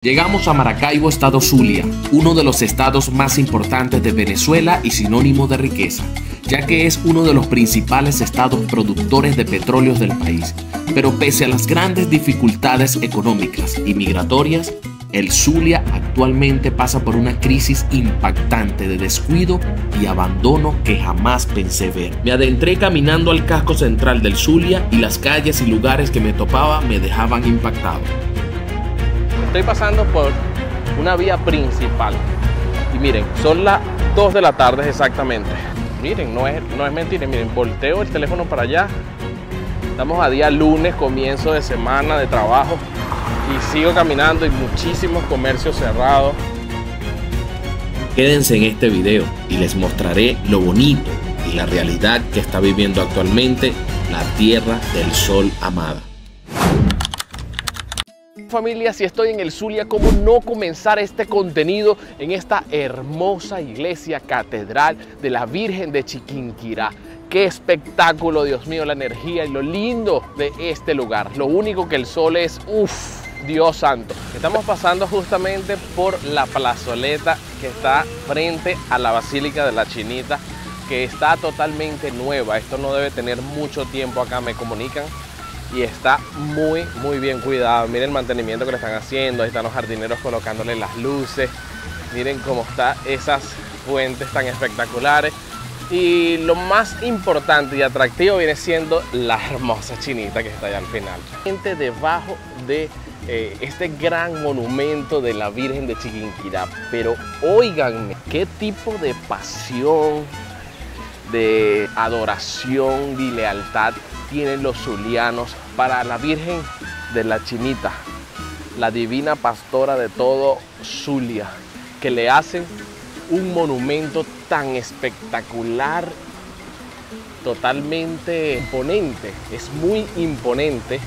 Llegamos a Maracaibo, estado Zulia, uno de los estados más importantes de Venezuela y sinónimo de riqueza, ya que es uno de los principales estados productores de petróleos del país. Pero pese a las grandes dificultades económicas y migratorias, el Zulia actualmente pasa por una crisis impactante de descuido y abandono que jamás pensé ver. Me adentré caminando al casco central del Zulia y las calles y lugares que me topaba me dejaban impactado. Estoy pasando por una vía principal y miren, son las 2 de la tarde exactamente. Miren, no es mentira, miren, volteo el teléfono para allá. Estamos a día lunes, comienzo de semana de trabajo y sigo caminando y muchísimos comercios cerrados. Quédense en este video y les mostraré lo bonito y la realidad que está viviendo actualmente la Tierra del Sol amada. Familia, si estoy en el Zulia, ¿cómo no comenzar este contenido en esta hermosa iglesia catedral de la Virgen de Chiquinquirá? ¡Qué espectáculo, Dios mío, la energía y lo lindo de este lugar! Lo único que el sol es, uff, Dios santo. Estamos pasando justamente por la plazoleta que está frente a la Basílica de la Chinita, que está totalmente nueva. Esto no debe tener mucho tiempo acá, me comunican. Y está muy bien cuidado. Miren el mantenimiento que le están haciendo. Ahí están los jardineros colocándole las luces. Miren cómo están esas fuentes tan espectaculares. Y lo más importante y atractivo viene siendo la hermosa chinita que está allá al final. Gente debajo de este gran monumento de la Virgen de Chiquinquirá. Pero óiganme, qué tipo de pasión, de adoración y lealtad tienen los zulianos para la Virgen de la Chinita, la divina pastora de todo Zulia, que le hacen un monumento tan espectacular, totalmente imponente, es muy imponente.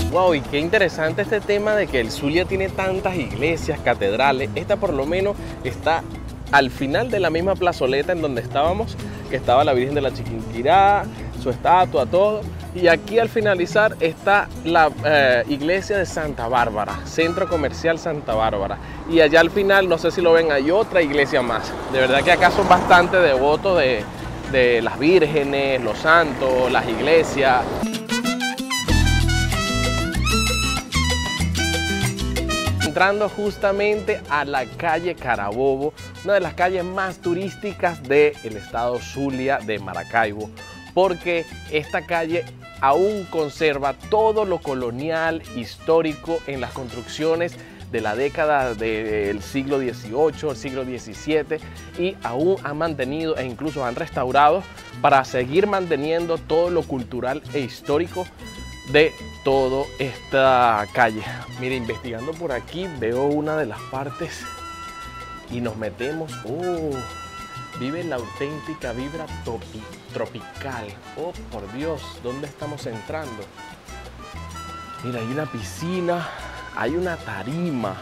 Wow, y qué interesante este tema de que el Zulia tiene tantas iglesias, catedrales. Esta por lo menos está al final de la misma plazoleta en donde estábamos, que estaba la Virgen de la Chiquinquirá, su estatua, todo. Y aquí al finalizar está la iglesia de Santa Bárbara, Centro Comercial Santa Bárbara. Y allá al final, no sé si lo ven, hay otra iglesia más. De verdad que acá son bastante devotos de las vírgenes, los santos, las iglesias. Entrando justamente a la calle Carabobo, una de las calles más turísticas del estado Zulia de Maracaibo, porque esta calle aún conserva todo lo colonial, histórico en las construcciones de la década del siglo XVIII, el siglo XVII, y aún han mantenido e incluso han restaurado para seguir manteniendo todo lo cultural e histórico de toda esta calle. Mire, investigando por aquí veo una de las partes y nos metemos. Vive la auténtica vibra tropical. Oh, por Dios, ¿dónde estamos entrando? Mira, hay una piscina, hay una tarima.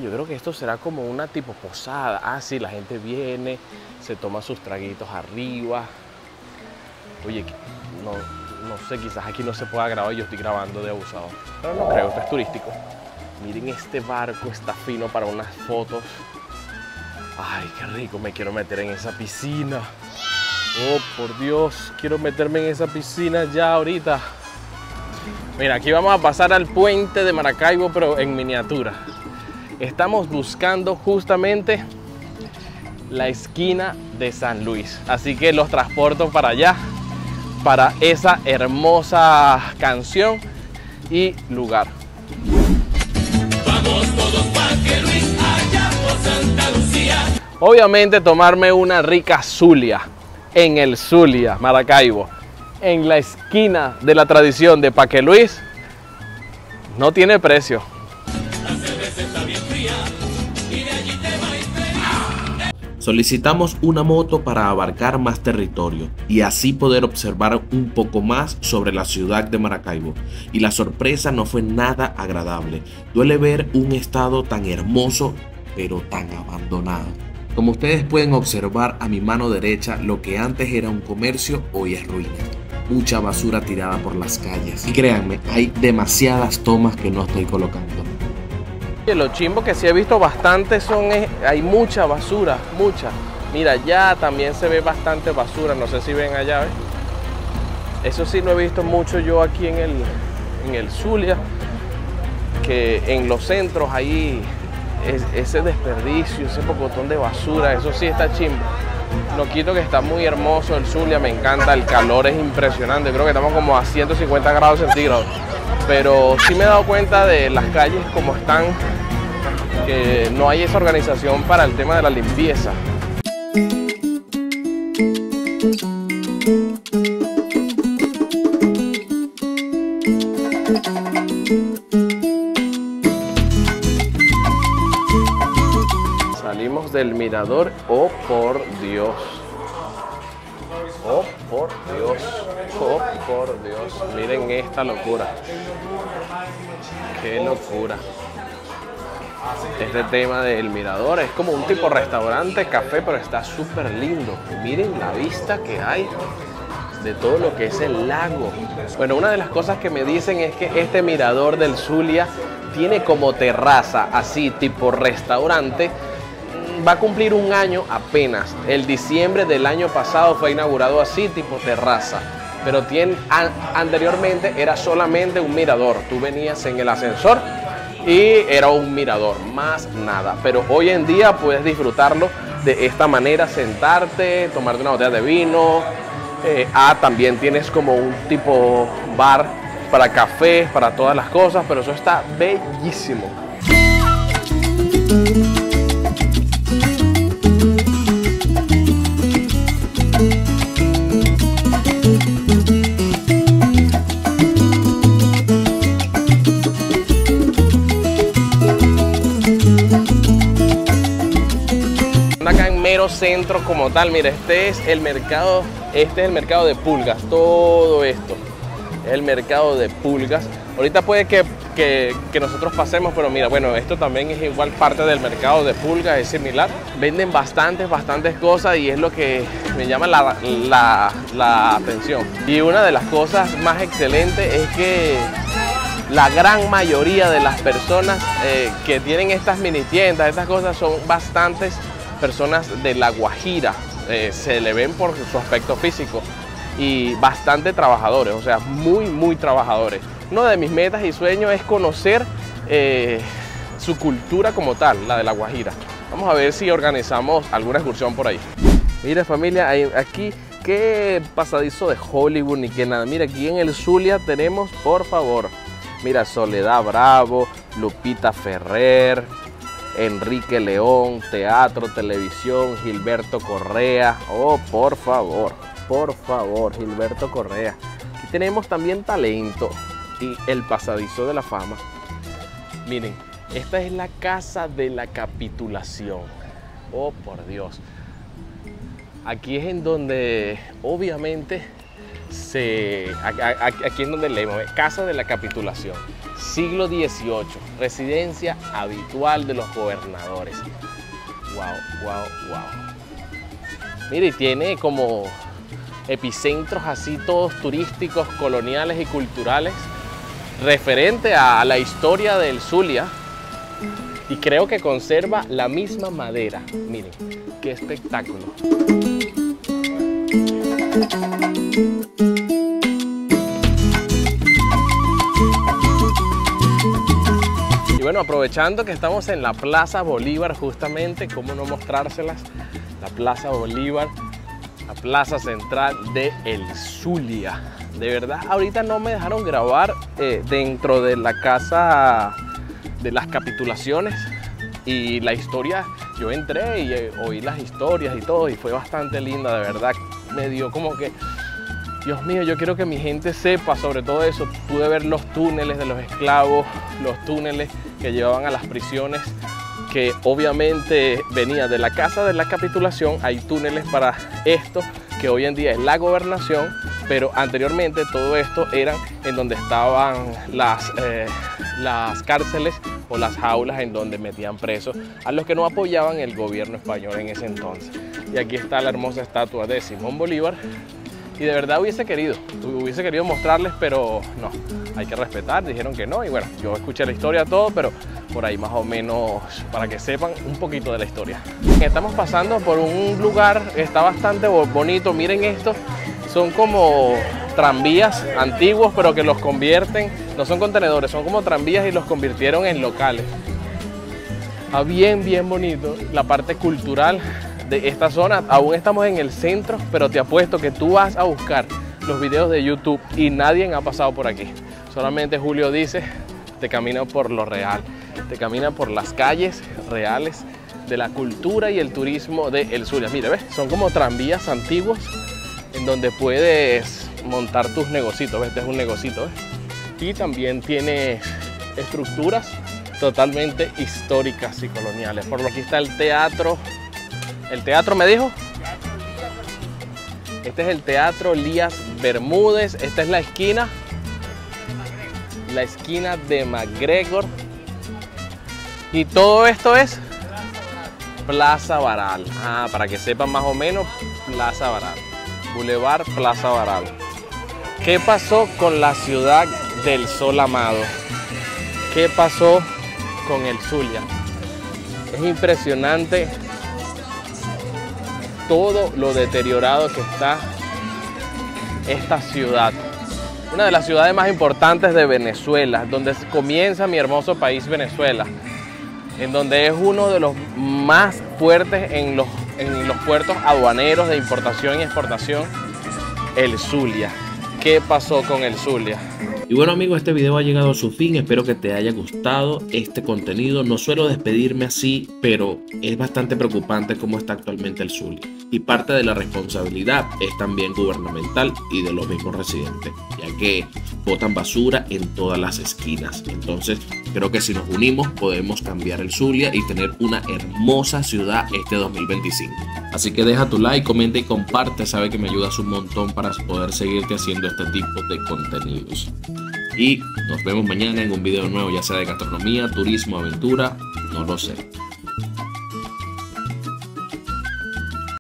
Yo creo que esto será como una tipo posada. Sí, la gente viene, se toma sus traguitos arriba. Oye, no sé, quizás aquí no se pueda grabar, yo estoy grabando de abusador. Pero no creo, esto es turístico. Miren, este barco está fino para unas fotos. Ay, qué rico, me quiero meter en esa piscina. Oh, por Dios, quiero meterme en esa piscina ya ahorita. Mira, aquí vamos a pasar al puente de Maracaibo, pero en miniatura. Estamos buscando justamente la esquina de San Luis. Así que los transporto para allá, para esa hermosa canción y lugar. Vamos todos pa' que Luis allá por Santa Lucía. Obviamente tomarme una rica Zulia en el Zulia, Maracaibo, en la esquina de la tradición de Paque Luis, no tiene precio. La cerveza está bien fría y de allí te va a ir. Solicitamos una moto para abarcar más territorio y así poder observar un poco más sobre la ciudad de Maracaibo. Y la sorpresa no fue nada agradable. Duele ver un estado tan hermoso, pero tan abandonado. Como ustedes pueden observar a mi mano derecha, lo que antes era un comercio hoy es ruina. Mucha basura tirada por las calles. Y créanme, hay demasiadas tomas que no estoy colocando. Lo chimbo que sí he visto bastante hay mucha basura, mucha. Mira, allá también se ve bastante basura, no sé si ven allá, ¿ves? Eso sí lo he visto mucho yo aquí en el Zulia, que en los centros ahí ese desperdicio, ese pocotón de basura, eso sí está chimbo. No quito que está muy hermoso el Zulia, me encanta, el calor es impresionante, creo que estamos como a 150 grados centígrados. Pero sí me he dado cuenta de las calles como están, que no hay esa organización para el tema de la limpieza. Salimos del mirador, oh por Dios. Oh por Dios, oh por Dios, miren esta locura. Qué locura. Este tema del mirador es como un tipo restaurante, café, pero está súper lindo. Miren la vista que hay de todo lo que es el lago. Bueno, una de las cosas que me dicen es que este mirador del Zulia tiene como terraza, así tipo restaurante. Va a cumplir un año apenas. El diciembre del año pasado fue inaugurado así, tipo terraza. Pero anteriormente era solamente un mirador. Tú venías en el ascensor y era un mirador, más nada. Pero hoy en día puedes disfrutarlo de esta manera, sentarte, tomarte una botella de vino. También tienes como un tipo bar para café, para todas las cosas, pero eso está bellísimo. Acá en mero centro como tal, mira, este es el mercado de pulgas, todo esto es el mercado de pulgas. Ahorita puede que nosotros pasemos, pero mira, bueno, esto también es igual parte del mercado de pulgas, es similar. Venden bastantes cosas y es lo que me llama la atención. Y una de las cosas más excelentes es que la gran mayoría de las personas que tienen estas mini tiendas, estas cosas, son bastantes personas de La Guajira. Se le ven por su aspecto físico y bastante trabajadores, o sea, muy trabajadores. Una de mis metas y sueños es conocer su cultura como tal, la de La Guajira. Vamos a ver si organizamos alguna excursión por ahí. Mira, familia, aquí qué pasadizo de Hollywood ni que nada. Mira, aquí en el Zulia tenemos, por favor, mira, Soledad Bravo, Lupita Ferrer, Enrique León, teatro, televisión, Gilberto Correa. Oh, por favor, Gilberto Correa. Aquí tenemos también talento y el pasadizo de la fama. Miren, esta es la casa de la capitulación. Oh, por Dios. Aquí es en donde, obviamente, aquí es donde leemos, casa de la capitulación. Siglo XVIII, residencia habitual de los gobernadores. Wow. Mire, tiene como epicentros así todos turísticos, coloniales y culturales, referente a la historia del Zulia. Y creo que conserva la misma madera. Miren, qué espectáculo. Y bueno, aprovechando que estamos en la Plaza Bolívar, justamente, cómo no mostrárselas, la Plaza Bolívar, la plaza central de El Zulia. De verdad, ahorita no me dejaron grabar dentro de la casa de las capitulaciones y la historia. Yo entré y oí las historias y todo y fue bastante linda, de verdad. Me dio como que, Dios mío, yo quiero que mi gente sepa sobre todo eso. Pude ver los túneles de los esclavos, los túneles que llevaban a las prisiones, que obviamente venía de la casa de la capitulación. Hay túneles para esto, que hoy en día es la gobernación, pero anteriormente todo esto eran en donde estaban las cárceles o las jaulas en donde metían presos a los que no apoyaban el gobierno español en ese entonces. Y aquí está la hermosa estatua de Simón Bolívar. Y de verdad hubiese querido mostrarles, pero no, hay que respetar, dijeron que no. Y bueno, yo escuché la historia todo, pero por ahí más o menos para que sepan un poquito de la historia. Estamos pasando por un lugar que está bastante bonito, miren esto, son como tranvías antiguos, pero que los convierten, no son contenedores, son como tranvías y los convirtieron en locales. Está bien bonito la parte cultural de esta zona. Aún estamos en el centro, pero te apuesto que tú vas a buscar los videos de YouTube y nadie ha pasado por aquí. Solamente Julio dice, te camina por lo real, te camina por las calles reales de la cultura y el turismo de El Zulia. Mira, ¿ves? Son como tranvías antiguos en donde puedes montar tus negocios, ¿ves? Este es un negocito, ¿ves? Y también tiene estructuras totalmente históricas y coloniales. Por lo aquí está el teatro. ¿El teatro me dijo? Este es el Teatro Lías Bermúdez. Esta es la esquina de MacGregor. Y todo esto es Plaza Baral. Ah, para que sepan más o menos, Plaza Baral. Boulevard Plaza Baral. ¿Qué pasó con la ciudad del sol amado? ¿Qué pasó con el Zulia? Es impresionante todo lo deteriorado que está esta ciudad. Una de las ciudades más importantes de Venezuela, donde comienza mi hermoso país Venezuela, en donde es uno de los más fuertes en los puertos aduaneros de importación y exportación, el Zulia. ¿Qué pasó con el Zulia? Y bueno amigos, este video ha llegado a su fin, espero que te haya gustado este contenido. No suelo despedirme así, pero es bastante preocupante cómo está actualmente el Zulia. Y parte de la responsabilidad es también gubernamental y de los mismos residentes, ya que botan basura en todas las esquinas. Entonces creo que si nos unimos podemos cambiar el Zulia y tener una hermosa ciudad este 2025. Así que deja tu like, comenta y comparte, sabe que me ayudas un montón para poder seguirte haciendo este tipo de contenidos. Y nos vemos mañana en un video nuevo, ya sea de gastronomía, turismo, aventura, no lo sé.